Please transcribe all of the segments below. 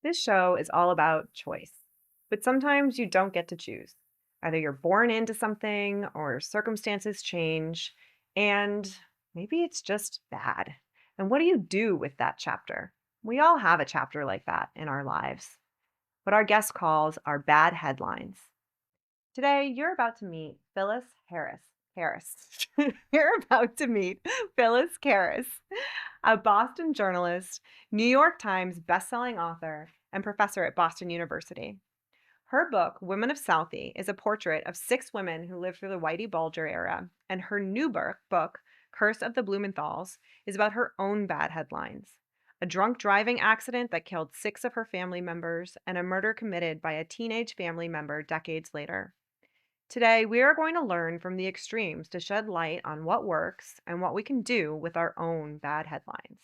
This show is all about choice, but sometimes you don't get to choose. Either you're born into something or circumstances change, and maybe it's just bad. And what do you do with that chapter? We all have a chapter like that in our lives. What our guest calls are bad headlines. Today, you're about to meet Phyllis Harris. Harris. You're about to meet Phyllis Karas, a Boston journalist, New York Times bestselling author, and professor at Boston University. Her book, Women of Southie, is a portrait of six women who lived through the Whitey Bulger era, and her new book, Curse of the Blumenthals, is about her own bad headlines. A drunk driving accident that killed six of her family members, and a murder committed by a teenage family member decades later. Today, we are going to learn from the extremes to shed light on what works and what we can do with our own bad headlines.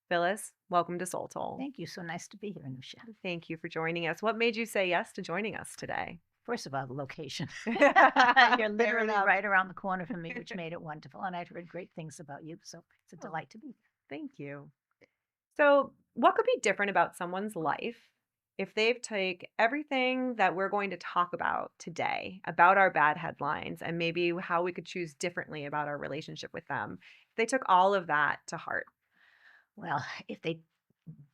Phyllis, welcome to Soul Toll. Thank you. So nice to be here, Anusia. Thank you for joining us. What made you say yes to joining us today? First of all, the location. Fair You're literally enough. right around the corner from me, which made it wonderful. And I'd heard great things about you. So it's a Oh, delight to be here. thank you. So, what could be different about someone's life if they've take everything that we're going to talk about today about our bad headlines and maybe how we could choose differently about our relationship with them? If they took all of that to heart. Well, if they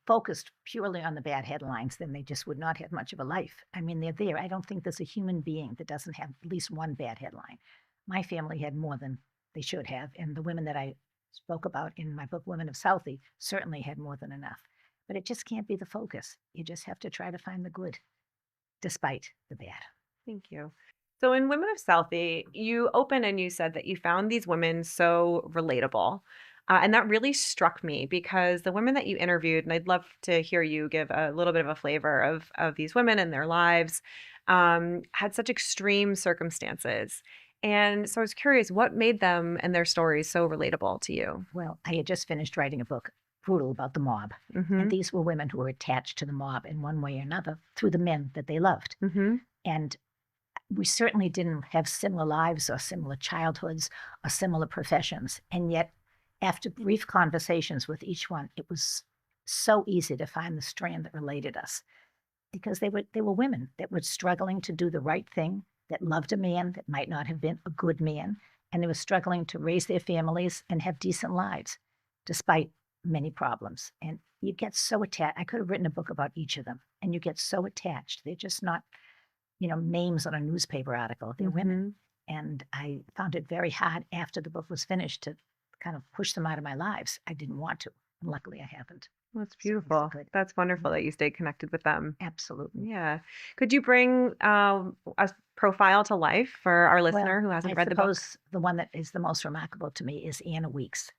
focused purely on the bad headlines, then they just would not have much of a life. I mean, they're there. I don't think there's a human being that doesn't have at least one bad headline. My family had more than they should have. And the women that I spoke about in my book, Women of Southie, certainly had more than enough. But it just can't be the focus. You just have to try to find the good despite the bad. Thank you. So in Women of Southie, you opened and you said that you found these women so relatable. And that really struck me because the women that you interviewed, and I'd love to hear you give a little bit of a flavor of these women and their lives, had such extreme circumstances. And so I was curious, what made them and their stories so relatable to you? Well, I had just finished writing a book, brutal, about the mob. Mm-hmm. And these were women who were attached to the mob in one way or another through the men that they loved. Mm-hmm. And we certainly didn't have similar lives or similar childhoods or similar professions. And yet, after brief conversations with each one, it was so easy to find the strand that related us because they were women that were struggling to do the right thing, that loved a man that might not have been a good man, and they were struggling to raise their families and have decent lives despite many problems. And you get so attached. I could have written a book about each of them, and you get so attached. They're just not, names on a newspaper article. They're women. And I found it very hard after the book was finished to kind of push them out of my lives. I didn't want to. And luckily I haven't. That's So it makes it beautiful. good. That's wonderful that you stayed connected with them. Absolutely. Yeah. Could you bring a profile to life for our Well, listener who I hasn't read the book? suppose the one that is the most remarkable to me is Anna Weeks.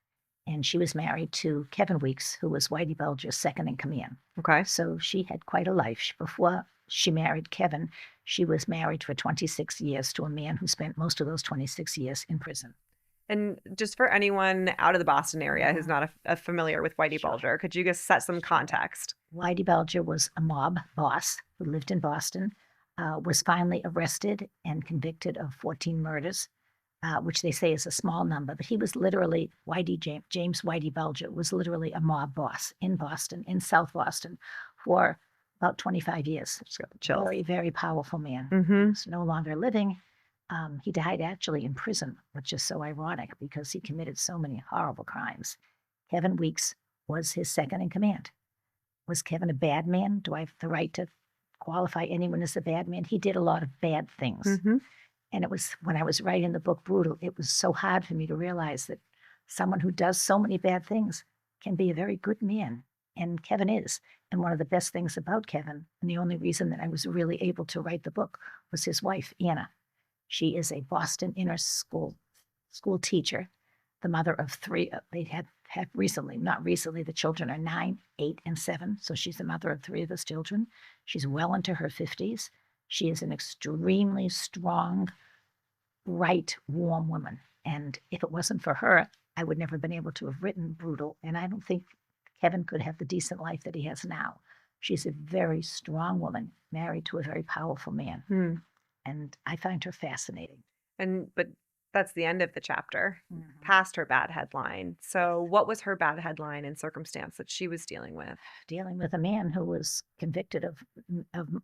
And she was married to Kevin Weeks, who was Whitey Bulger's second in command. Okay. So she had quite a life. Before she married Kevin, she was married for 26 years to a man who spent most of those 26 years in prison. And just for anyone out of the Boston area who's not familiar with Whitey Sure. Bulger, could you just set some context? Whitey Bulger was a mob boss who lived in Boston, was finally arrested and convicted of 14 murders, which they say is a small number. But he was literally, James Whitey Bulger was literally a mob boss in Boston, in South Boston, for about 25 years. Just got the chills. Very, very powerful man. Mm-hmm. He's no longer living. He died actually in prison, which is so ironic because he committed so many horrible crimes. Kevin Weeks was his second in command. Was Kevin a bad man? Do I have the right to qualify anyone as a bad man? He did a lot of bad things. Mm-hmm. And it was when I was writing the book Brutal, it was so hard for me to realize that someone who does so many bad things can be a very good man. And Kevin is. And one of the best things about Kevin, and the only reason that I was really able to write the book, was his wife, Anna. She is a Boston inner school teacher, the mother of three. They had recently, not recently, the children are 9, 8, and 7. So she's the mother of 3 of his children. She's well into her 50s. She is an extremely strong, bright, warm woman. And if it wasn't for her, I would never have been able to have written Brutal. And I don't think Kevin could have the decent life that he has now. She's a very strong woman, married to a very powerful man. Hmm. And I find her fascinating. But That's the end of the chapter, Mhm. past her bad headline. So, Yes. what was her bad headline and circumstance that she was dealing with? Dealing with a man who was convicted of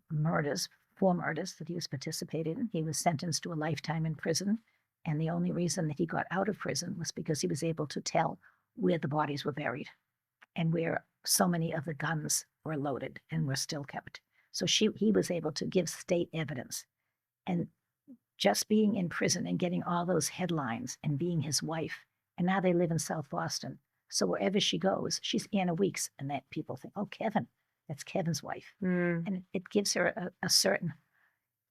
murders, 4 murders that he was participating in. He was sentenced to a lifetime in prison, and the only reason that he got out of prison was because he was able to tell where the bodies were buried and where so many of the guns were loaded and were still kept. So he was able to give state evidence. And just being in prison and getting all those headlines and being his wife, and now they live in South Boston. So wherever she goes, she's Anna Weeks, and that people think, oh, Kevin, that's Kevin's wife. Mm. And it gives her a certain,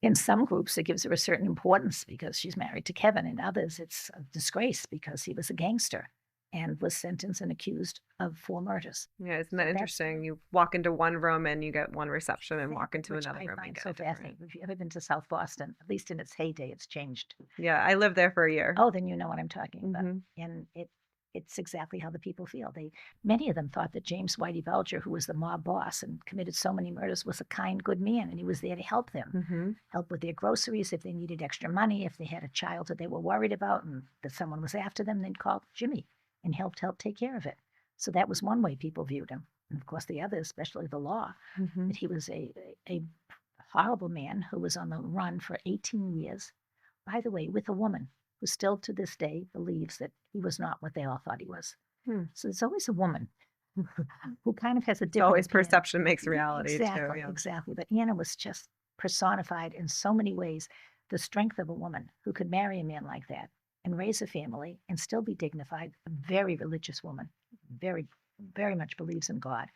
in some groups, it gives her a certain importance because she's married to Kevin. In others, it's a disgrace because he was a gangster and was sentenced and accused of 4 murders. Yeah, isn't So that that's interesting? You walk into one room and you get one reception, and walk exactly, into which another I room and find get so a different. fascinating. If you've ever been to South Boston, at least in its heyday, it's changed. Yeah, I lived there for a year. Oh, then you know what I'm talking about. Hmm. And it's exactly how the people feel. Many of them thought that James Whitey Bulger, who was the mob boss and committed so many murders, was a kind, good man, and he was there to help them, Hmm. help with their groceries if they needed extra money, if they had a child that they were worried about and that someone was after them, they'd call Jimmy and help take care of it. So that was one way people viewed him. And of course, the other, especially the law, Hmm. that he was a horrible man who was on the run for 18 years, by the way, with a woman who still to this day believes that he was not what they all thought he was. Hmm. So there's always a woman who kind of has a It's different always opinion. perception makes reality, too. Exactly, Yeah. exactly. But Anna was just personified in so many ways the strength of a woman who could marry a man like that and raise a family and still be dignified. A very religious woman, very, very much believes in God,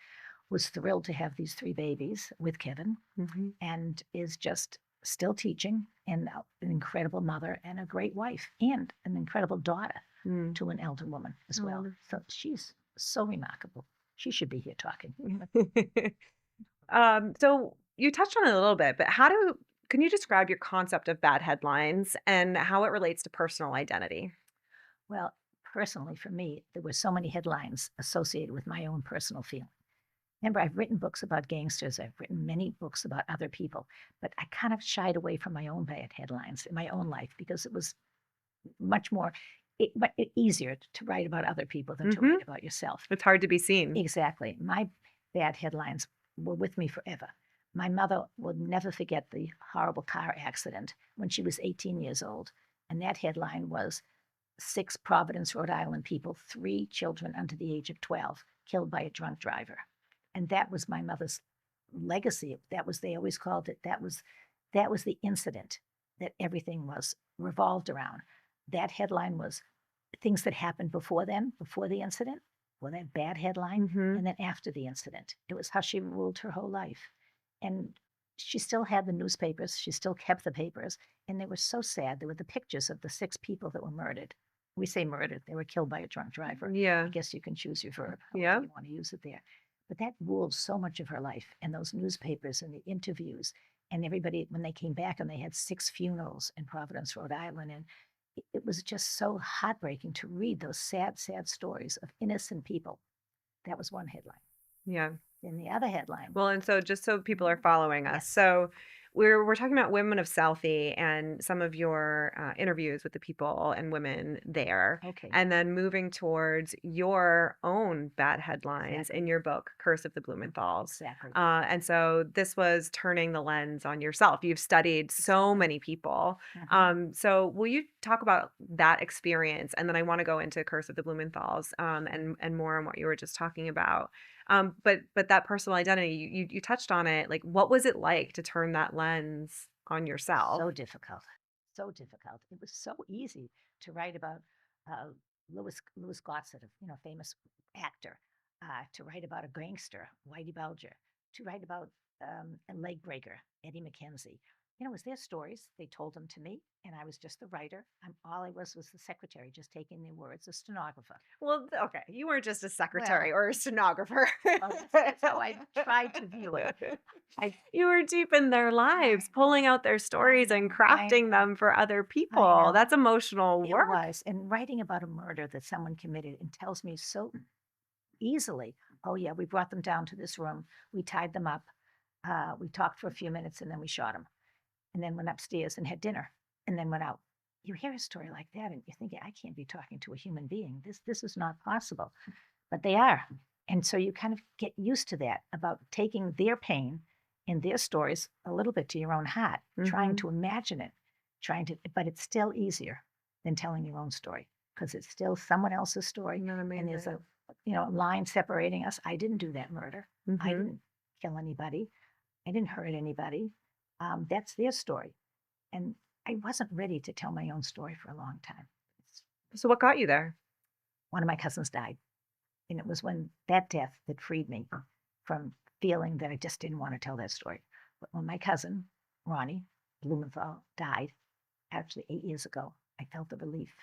was thrilled to have these 3 babies with Kevin Hmm. and is just still teaching and an incredible mother and a great wife and an incredible daughter Mm. to an elder woman as Oh, well. wonderful. So she's so remarkable. She should be here talking. So you touched on it a little bit, but can you describe your concept of bad headlines and how it relates to personal identity? Well, personally, for me, there were so many headlines associated with my own personal feeling. Remember, I've written books about gangsters. I've written many books about other people, but I kind of shied away from my own bad headlines in my own life because it was much more easier to write about other people than to Hmm. write about yourself. It's hard to be seen. Exactly. My bad headlines were with me forever. My mother will never forget the horrible car accident when she was 18 years old. And that headline was 6 Providence, Rhode Island people, 3 children under the age of 12, killed by a drunk driver. And that was my mother's legacy. They always called it, that was the incident that everything was revolved around. That headline was things that happened before then, before the incident, before that bad headline, Hmm. and then after the incident. It was how she ruled her whole life. And she still had the newspapers, she still kept the papers, and they were so sad. There were the pictures of the 6 people that were murdered. We say murdered, they were killed by a drunk driver. I Yeah. guess you can choose your verb, Yeah. however you want to use it there. But that ruled so much of her life, and those newspapers and the interviews, and everybody, when they came back and they had 6 funerals in Providence, Rhode Island, and it was just so heartbreaking to read those sad, sad stories of innocent people. That was one headline. Yeah. Then the other headline, Well, and so just so people are following us, yes, so we're talking about Women of Southie and some of your interviews with the people and women there, okay, and then moving towards your own bad headlines exactly, in your book, Curse of the Blumenthals. exactly, And so this was turning the lens on yourself. You've studied so exactly. many people. Mhm. So will you talk about that experience? And then I want to go into Curse of the Blumenthals and more on what you were just talking about. But that personal identity, you touched on it. Like, what was it like to turn that lens on yourself? So difficult, so difficult. It was so easy to write about uh, Louis Gossett, famous actor, to write about a gangster, Whitey Bulger, to write about a leg breaker, Eddie McKenzie. It was their stories. They told them to me, and I was just the writer. All I was the secretary, just taking their words, a stenographer. Well, okay, you weren't just a secretary Well, or a stenographer. that's how I tried to view it. I You were deep in their lives, pulling out their stories and I crafting know, them for other I people. know. That's emotional It work. was. And writing about a murder that someone committed and tells me so easily, oh, yeah, we brought them down to this room. We tied them up. We talked for a few minutes and then we shot them. And then went upstairs and had dinner and then went out. you hear a story like that and you're thinking, I can't be talking to a human being. This is not possible. But they are. And so you kind of get used to that, about taking their pain and their stories a little bit to your own heart, trying to imagine it, but it's still easier than telling your own story, because it's still someone else's story. And there's a line separating us. I didn't do that murder. I didn't kill anybody. I didn't hurt anybody. That's their story. And I wasn't ready to tell my own story for a long time. So what got you there? One of my cousins died. And it was when that death that freed me from feeling that I just didn't want to tell that story. But when my cousin, Ronnie Blumenthal, died, actually 8 years ago, I felt the relief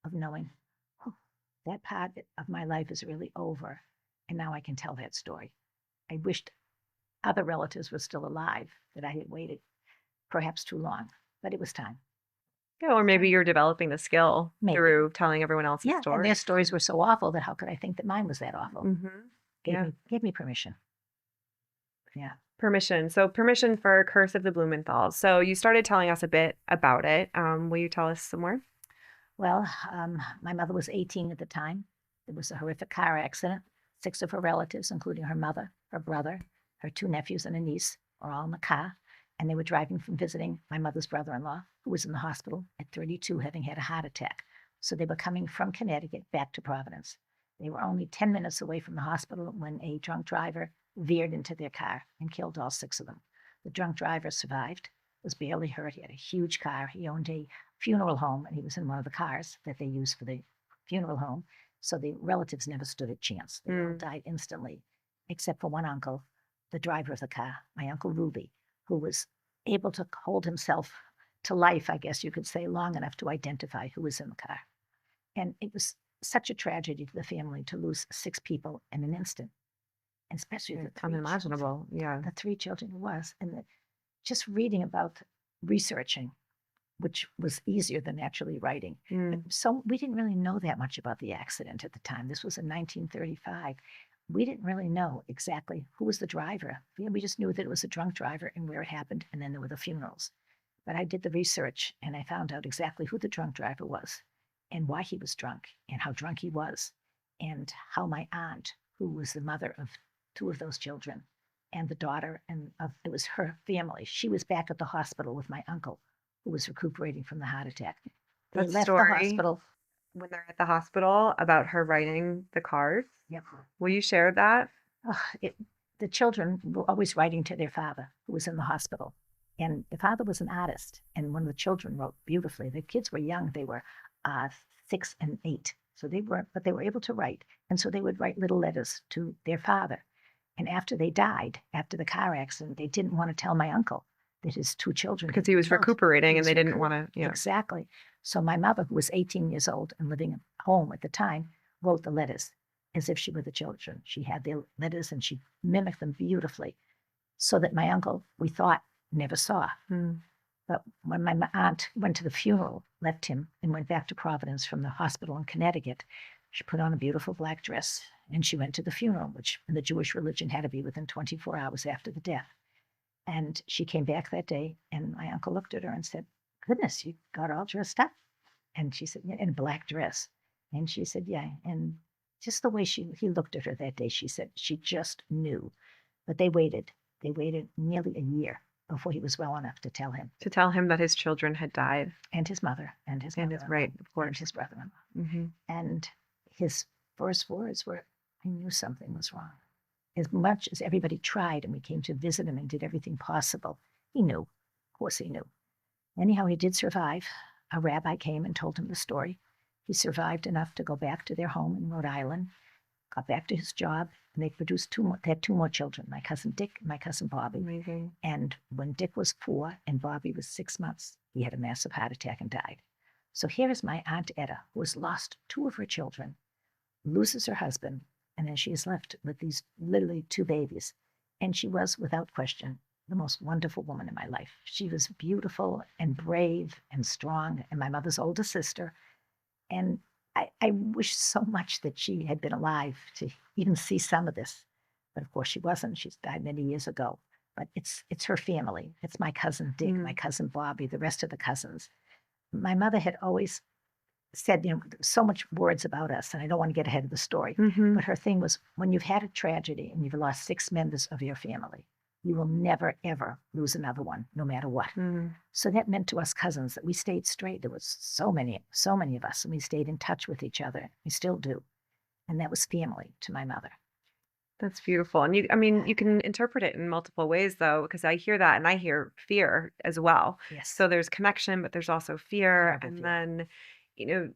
of knowing, oh, that part of my life is really over. And now I can tell that story. I wished other relatives were still alive, that I had waited perhaps too long, but it was time. Yeah, or maybe you're developing the skill through telling everyone else's Yeah, story. and their stories were so awful that how could I think that mine was that awful? Yeah. Gave me permission. Yeah. Permission. So permission for Curse of the Blumenthals. So you started telling us a bit about it. Will you tell us some more? Well, my mother was 18 at the time. There was a horrific car accident. 6 of her relatives, including her mother, her brother, her 2 nephews, and a niece, were all in the car. And they were driving from visiting my mother's brother-in-law, who was in the hospital at 32, having had a heart attack. So they were coming from Connecticut back to Providence. They were only 10 minutes away from the hospital when a drunk driver veered into their car and killed all 6 of them. The drunk driver survived, was barely hurt. He had a huge car. He owned a funeral home, and he was in one of the cars that they used for the funeral home. So the relatives never stood a chance. They all died instantly, except for one uncle, the driver of the car, my Uncle Ruby, who was able to hold himself to life, I guess you could say, long enough to identify who was in the car. And it was such a tragedy to the family to lose 6 people in an instant, and especially the 3 unimaginable. Yeah, the 3 children it was. And just reading about researching, which was easier than actually writing. So we didn't really know that much about the accident at the time. This was in 1935. We didn't really know exactly who was the driver. We just knew that it was a drunk driver and where it happened, and then there were the funerals. But I did the research, and I found out exactly who the drunk driver was, and why he was drunk, and how drunk he was, and how my aunt, who was the mother of 2 of those children, and the daughter, it was her family. She was back at the hospital with my uncle, who was recuperating from the heart attack. They left the hospital. When they're at the hospital, about her writing the cards. Yep. Will you share that? The children were always writing to their father, who was in the hospital. And the father was an artist, and one of the children wrote beautifully. The kids were young. They were 6 and 8. So they were able to write. And so they would write little letters to their father. And after they died, after the car accident, they didn't want to tell my uncle that his 2 children, because he was recuperating, and they didn't want to. Yeah. Exactly. So my mother, who was 18 years old and living at home at the time, wrote the letters as if she were the children. She had their letters and she mimicked them beautifully, so that my uncle, we thought, never saw. But when my aunt went to the funeral, left him, and went back to Providence from the hospital in Connecticut, she put on a beautiful black dress and she went to the funeral, which in the Jewish religion had to be within 24 hours after the death. And she came back that day, and my uncle looked at her and said, "Goodness, you got all dressed up." And she said, "Yeah, in a black dress." And she said, "Yeah." And just the way he looked at her that day, she said she just knew. But they waited. They waited nearly a year before he was well enough to tell him. To tell him that his children had died. And his mother, and his mother. Right, of course. And his brother-in-law. And his first words were, "I knew something was wrong." As much as everybody tried, and we came to visit him and did everything possible, he knew. Of course he knew. Anyhow, he did survive. A rabbi came and told him the story. He survived enough to go back to their home in Rhode Island, got back to his job, and they produced 2 more. They had 2 more children, my cousin Dick and my cousin Bobby. Amazing. And when Dick was 4 and Bobby was 6 months, he had a massive heart attack and died. So here is my Aunt Etta, who has lost 2 of her children, loses her husband, and then she is left with these literally 2 babies. And she was, without question, the most wonderful woman in my life. She was beautiful and brave and strong, and my mother's older sister. And I wish so much that she had been alive to even see some of this. But of course she wasn't. She's died many years ago. But it's her family. It's my cousin Dick, my cousin Bobby, the rest of the cousins. My mother had always said, so much words about us, and I don't want to get ahead of the story, Mm-hmm. but her thing was, when you've had a tragedy and you've lost 6 members of your family, you will never, ever lose another one, no matter what. Mm. So that meant to us cousins that we stayed straight. There was so many of us, and we stayed in touch with each other. We still do. And that was family to my mother. That's beautiful. And I mean, you can interpret it in multiple ways though, because I hear that and I hear fear as well. Yes. So there's connection, but there's also fear. Terrible And fear. then, you know,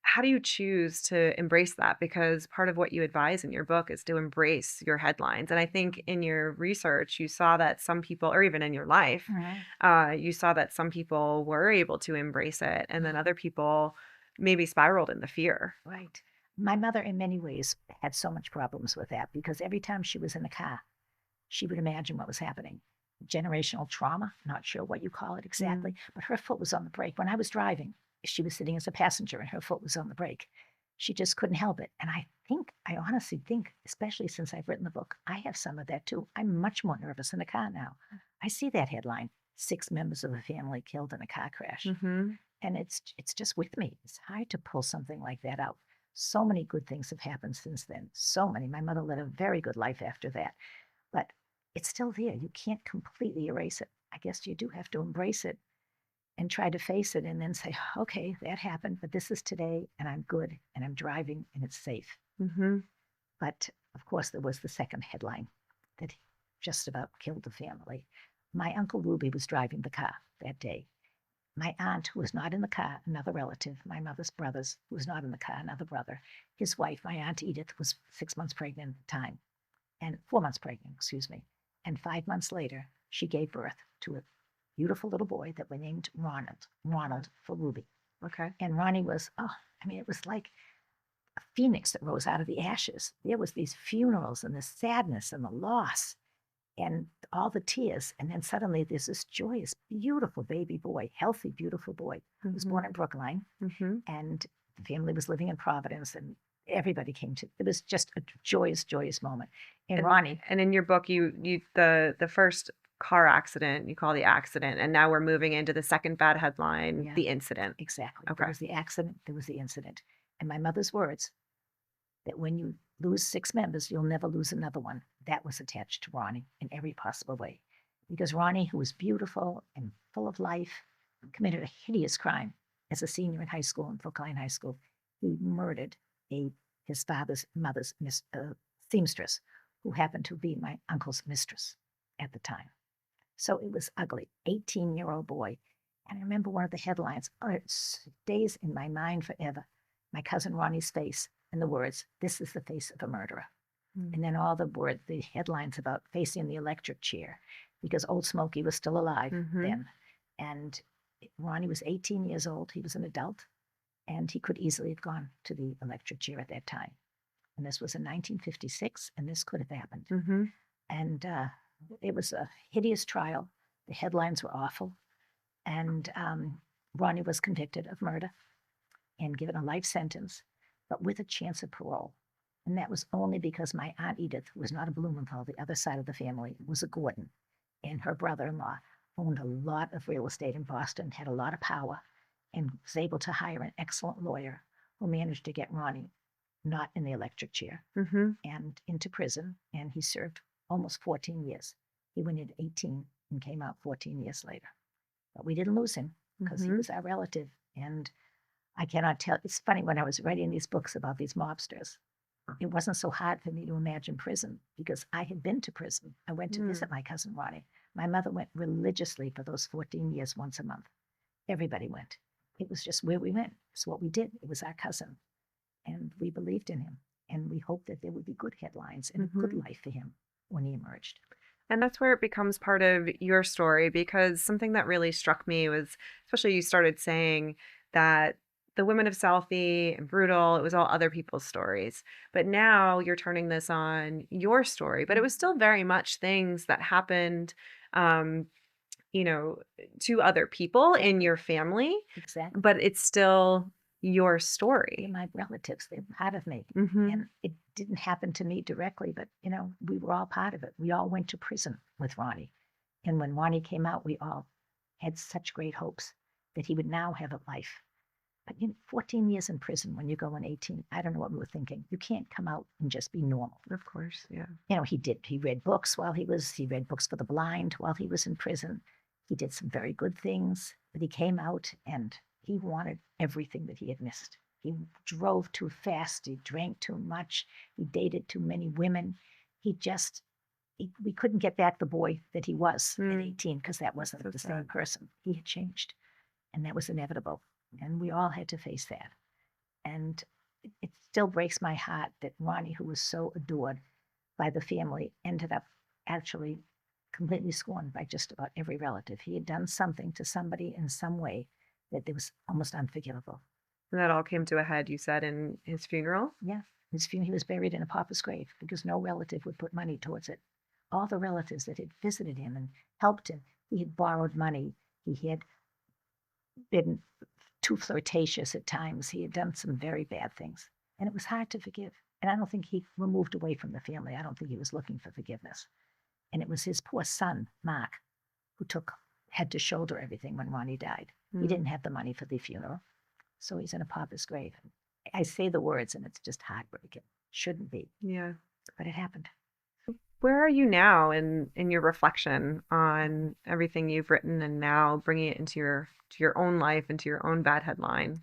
how do you choose to embrace that? Because part of what you advise in your book is to embrace your headlines. And I think in your research, you saw that some people, or even in your life, you saw that some people were able to embrace it, and then other people maybe spiraled in the fear. Right. My mother, in many ways, had so much problems with that because every time she was in a car, she would imagine what was happening. Generational trauma, not sure what you call it exactly, but her foot was on the brake. When I was driving, she was sitting as a passenger and her foot was on the brake. She just couldn't help it. And I honestly think, especially since I've written the book, I have some of that too. I'm much more nervous in a car now. I see that headline, 6 members of a family killed in a car crash. Mm-hmm. And it's just with me. It's hard to pull something like that out. So many good things have happened since then. So many. My mother led a very good life after that. But it's still there. You can't completely erase it. I guess you do have to embrace it and try to face it and then say, okay, that happened, but this is today and I'm good and I'm driving and it's safe. Mm-hmm. But of course, there was the second headline that just about killed the family. My Uncle Ruby was driving the car that day. My aunt, who was not in the car, another relative, my mother's brothers, who was not in the car, another brother, his wife, my Aunt Edith, was 6 months pregnant at the time, and 4 months pregnant, excuse me. And 5 months later, she gave birth to a beautiful little boy that we named Ronald for Ruby. Okay. And Ronnie was, it was like a phoenix that rose out of the ashes. There was these funerals and the sadness and the loss and all the tears. And then suddenly there's this joyous, beautiful baby boy, healthy, beautiful boy who was born in Brookline. Mm-hmm. And the family was living in Providence and everybody came to, it was just a joyous, joyous moment. And Ronnie. And in your book, you the first car accident, you call the accident, and now we're moving into the second bad headline, the incident. Exactly. Okay. There was the accident, there was the incident. And my mother's words, that when you lose 6 members, you'll never lose another one. That was attached to Ronnie in every possible way. Because Ronnie, who was beautiful and full of life, committed a hideous crime as a senior in high school, in Brookline High School. He murdered his mother's seamstress, who happened to be my uncle's mistress at the time. So it was ugly. 18-year-old boy. And I remember one of the headlines, it stays in my mind forever. My cousin Ronnie's face and the words, "This is the face of a murderer." And then all the headlines about facing the electric chair, because Old Smokey was still alive then. And Ronnie was 18 years old. He was an adult, and he could easily have gone to the electric chair at that time. And this was in 1956, and this could have happened. And it was a hideous trial. The headlines were awful. And Ronnie was convicted of murder and given a life sentence, but with a chance of parole. And that was only because my Aunt Edith, who was not a Blumenthal, the other side of the family, was a Gordon. And her brother-in-law owned a lot of real estate in Boston, had a lot of power, and was able to hire an excellent lawyer who managed to get Ronnie not in the electric chair and into prison. And he served almost 14 years. He went in 18 and came out 14 years later. But we didn't lose him because he was our relative. And I cannot tell. It's funny, when I was writing these books about these mobsters, it wasn't so hard for me to imagine prison because I had been to prison. I went to visit my cousin Ronnie. My mother went religiously for those 14 years once a month. Everybody went. It was just where we went. It's what we did. It was our cousin. And we believed in him. And we hoped that there would be good headlines and a good life for him when he emerged. And that's where it becomes part of your story, because something that really struck me was, especially you started saying that the women of Southie and Brutal, it was all other people's stories. But now you're turning this on your story. But it was still very much things that happened, to other people in your family. Exactly. But it's still your They're story. my relatives. They're part of me. Mm-hmm. And it didn't happen to me directly, but, we were all part of it. We all went to prison with Ronnie. And when Ronnie came out, we all had such great hopes that he would now have a life. But 14 years in prison when you go in 18, I don't know what we were thinking. You can't come out and just be normal. Of course, yeah. He read books he read books for the blind while he was in prison. He did some very good things, but he came out and he wanted everything that he had missed. He drove too fast. He drank too much. He dated too many women. We couldn't get back the boy that he was at 18 because that wasn't So the sad. same person. He had changed, and that was inevitable. And we all had to face that. And it still breaks my heart that Ronnie, who was so adored by the family, ended up actually completely scorned by just about every relative. He had done something to somebody in some way that was almost unforgivable. And that all came to a head, you said, in his funeral? Yeah. He was buried in a pauper's grave because no relative would put money towards it. All the relatives that had visited him and helped him, he had borrowed money. He had been too flirtatious at times. He had done some very bad things. And it was hard to forgive. And I don't think he moved away from the family. I don't think he was looking for forgiveness. And it was his poor son, Mark, who had to shoulder everything when Ronnie died. He didn't have the money for the funeral. So he's in a pauper's grave. I say the words and it's just heartbreaking. Shouldn't be. Yeah. But it happened. Where are you now in your reflection on everything you've written and now bringing it into your own life, into your own bad headline?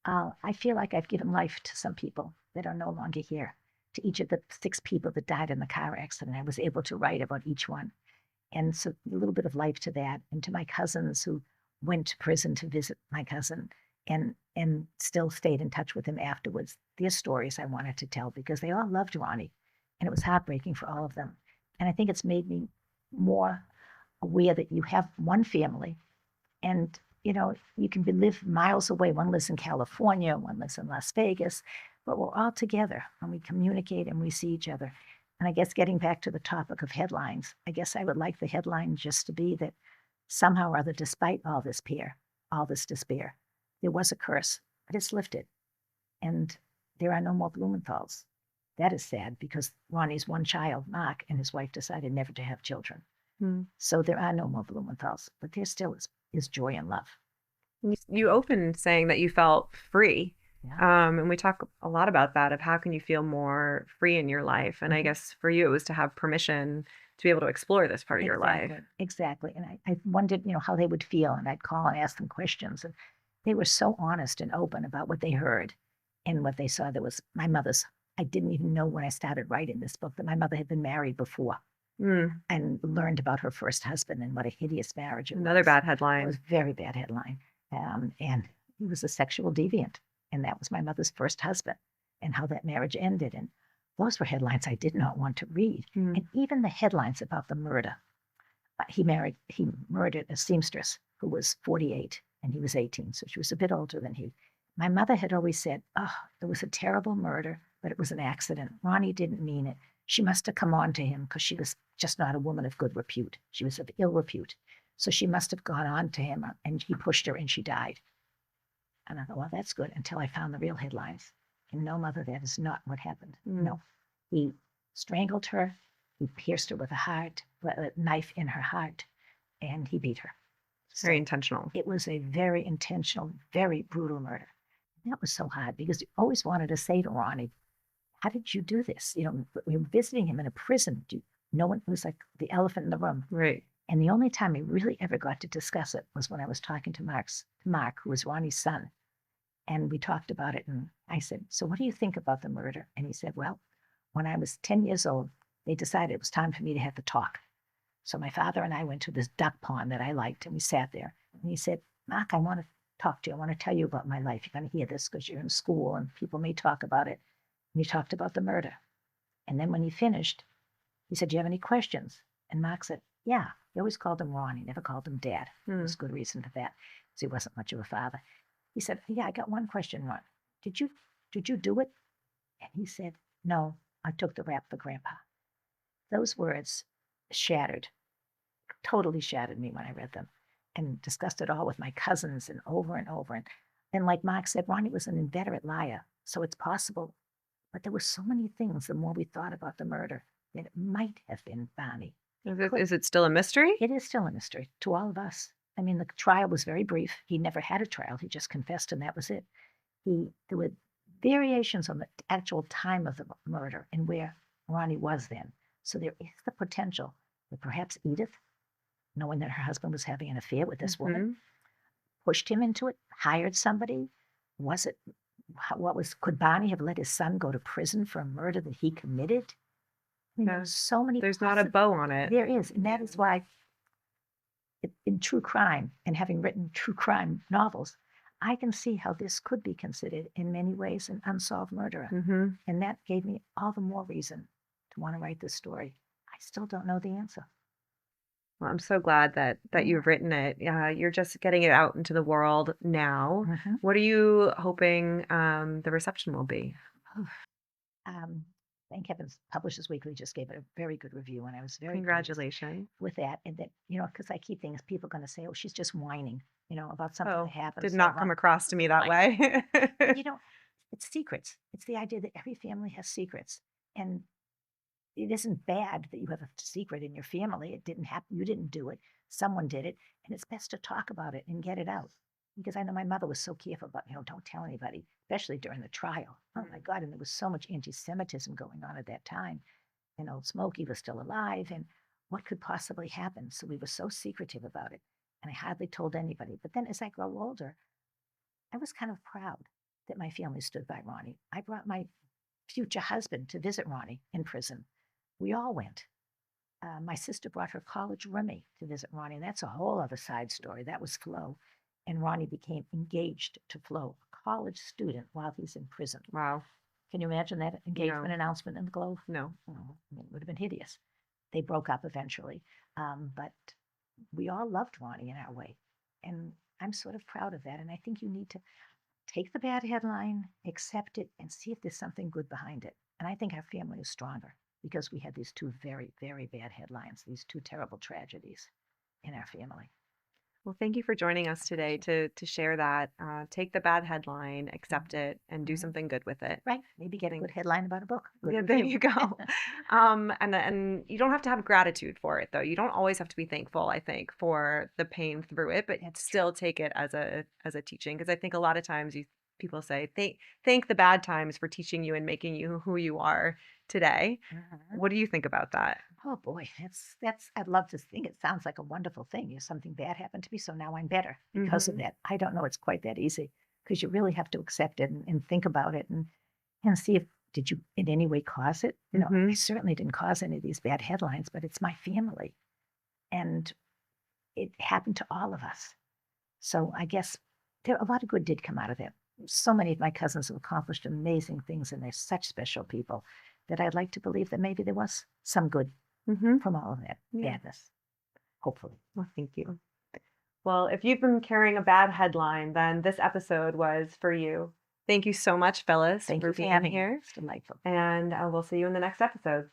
I feel like I've given life to some people that are no longer here. To each of the 6 people that died in the car accident, I was able to write about each one. And so a little bit of life to that. And to my cousins who went to prison to visit my cousin and still stayed in touch with him afterwards. Their stories I wanted to tell because they all loved Ronnie. And it was heartbreaking for all of them. And I think it's made me more aware that you have one family and, you can live miles away. One lives in California, one lives in Las Vegas, but we're all together and we communicate and we see each other. And I guess getting back to the topic of headlines, I guess I would like the headline just to be that somehow or other, despite all this despair, there was a curse, but it's lifted. And there are no more Blumenthals. That is sad because Ronnie's one child, Mark, and his wife decided never to have children. So there are no more Blumenthals, but there still is joy and love. You opened saying that you felt free. Yeah. And we talk a lot about that, of how can you feel more free in your life. And I guess for you, it was to have permission to be able to explore this part of your life. Exactly. And I wondered, how they would feel. And I'd call and ask them questions. And they were so honest and open about what they heard and what they saw. There was my mother's. I didn't even know when I started writing this book that my mother had been married before and learned about her first husband and what a hideous marriage it was. Another bad It headline. was a very bad headline. And he was a sexual deviant. And that was my mother's first husband and how that marriage ended. And those were headlines I did not want to read. And even the headlines about the murder. He murdered a seamstress who was 48 and he was 18. So she was a bit older than he. My mother had always said, it was a terrible murder, but it was an accident. Ronnie didn't mean it. She must have come on to him because she was just not a woman of good repute. She was of ill repute. So she must have gone on to him and he pushed her and she died. And I thought, well, that's good, until I found the real headlines. And no, mother, that is not what happened. No. He strangled her. He pierced her with a knife in her heart, and he beat her. Very intentional. It was a very intentional, very brutal murder. And that was so hard because you always wanted to say to Ronnie, how did you do this? We were visiting him in a prison. No one, it was like the elephant in the room. Right. And the only time we really ever got to discuss it was when I was talking to Mark, who was Ronnie's son. And we talked about it. And I said, so what do you think about the murder? And he said, well, when I was 10 years old, they decided it was time for me to have the talk. So my father and I went to this duck pond that I liked, and we sat there. And he said, Mark, I want to talk to you. I want to tell you about my life. You're going to hear this because you're in school and people may talk about it. And he talked about the murder. And then when he finished, he said, do you have any questions? And Mark said, yeah. He always called him Ron. He never called him Dad. There was good reason for that, because he wasn't much of a father. He said, yeah, I got one question, Ron. Did you do it? And he said, no, I took the rap for Grandpa. Those words totally shattered me when I read them, and discussed it all with my cousins and over and over. And like Mark said, Ronnie was an inveterate liar, so it's possible. But there were so many things, the more we thought about the murder, that it might have been Barney. Is it still a mystery? It is still a mystery to all of us. I mean, the trial was very brief. He never had a trial. He just confessed, and that was it. There were variations on the actual time of the murder and where Ronnie was then. So there is the potential that perhaps Edith, knowing that her husband was having an affair with this woman, pushed him into it, hired somebody. Was it, could Barney have let his son go to prison for a murder that he committed? I mean, there's so many. There's not a bow on it. There is. And that is why in true crime, and having written true crime novels, I can see how this could be considered in many ways an unsolved murder. And that gave me all the more reason to want to write this story. I still don't know the answer. Well, I'm so glad that you've written it. You're just getting it out into the world now. What are you hoping the reception will be? Thank heavens, Publishers Weekly just gave it a very good review, and I was very Congratulations with that. And that, because I keep things, people are going to say, "Oh, she's just whining," about something that happened. Did not come across to me that way. It's secrets. It's the idea that every family has secrets, and it isn't bad that you have a secret in your family. It didn't happen. You didn't do it. Someone did it, and it's best to talk about it and get it out. Because I know my mother was so careful about, don't tell anybody, especially during the trial. Oh my God, and there was so much anti-Semitism going on at that time. And old Smokey was still alive, and what could possibly happen? So we were so secretive about it, and I hardly told anybody. But then as I grew older, I was kind of proud that my family stood by Ronnie. I brought my future husband to visit Ronnie in prison. We all went. My sister brought her college roomie to visit Ronnie, and that's a whole other side story. That was Flo. And Ronnie became engaged to Flo, a college student, while he's in prison. Wow. Can you imagine that engagement announcement in the Globe? No. Oh, it would have been hideous. They broke up eventually. But we all loved Ronnie in our way. And I'm sort of proud of that. And I think you need to take the bad headline, accept it, and see if there's something good behind it. And I think our family is stronger because we had these two very, very bad headlines, these two terrible tragedies in our family. Well, thank you for joining us today to share that. Take the bad headline, accept it, and do something good with it. Right. Maybe get a good headline about a book. Yeah, there you go. And you don't have to have gratitude for it, though. You don't always have to be thankful, I think, for the pain through it, but still take it as a teaching. Because I think a lot of times people say, thank the bad times for teaching you and making you who you are today. What do you think about that? Oh boy, that's I'd love to think it sounds like a wonderful thing. Something bad happened to me, so now I'm better because of that. I don't know it's quite that easy because you really have to accept it and think about it and see if did you in any way cause it. I certainly didn't cause any of these bad headlines, but it's my family. And it happened to all of us. So I guess a lot of good did come out of it. So many of my cousins have accomplished amazing things, and they're such special people that I'd like to believe that maybe there was some good from all of that badness, hopefully. Well, thank you. Well, if you've been carrying a bad headline, then this episode was for you. Thank you so much, Phyllis, Thank for you for being having here. me. It's delightful. And we'll see you in the next episode.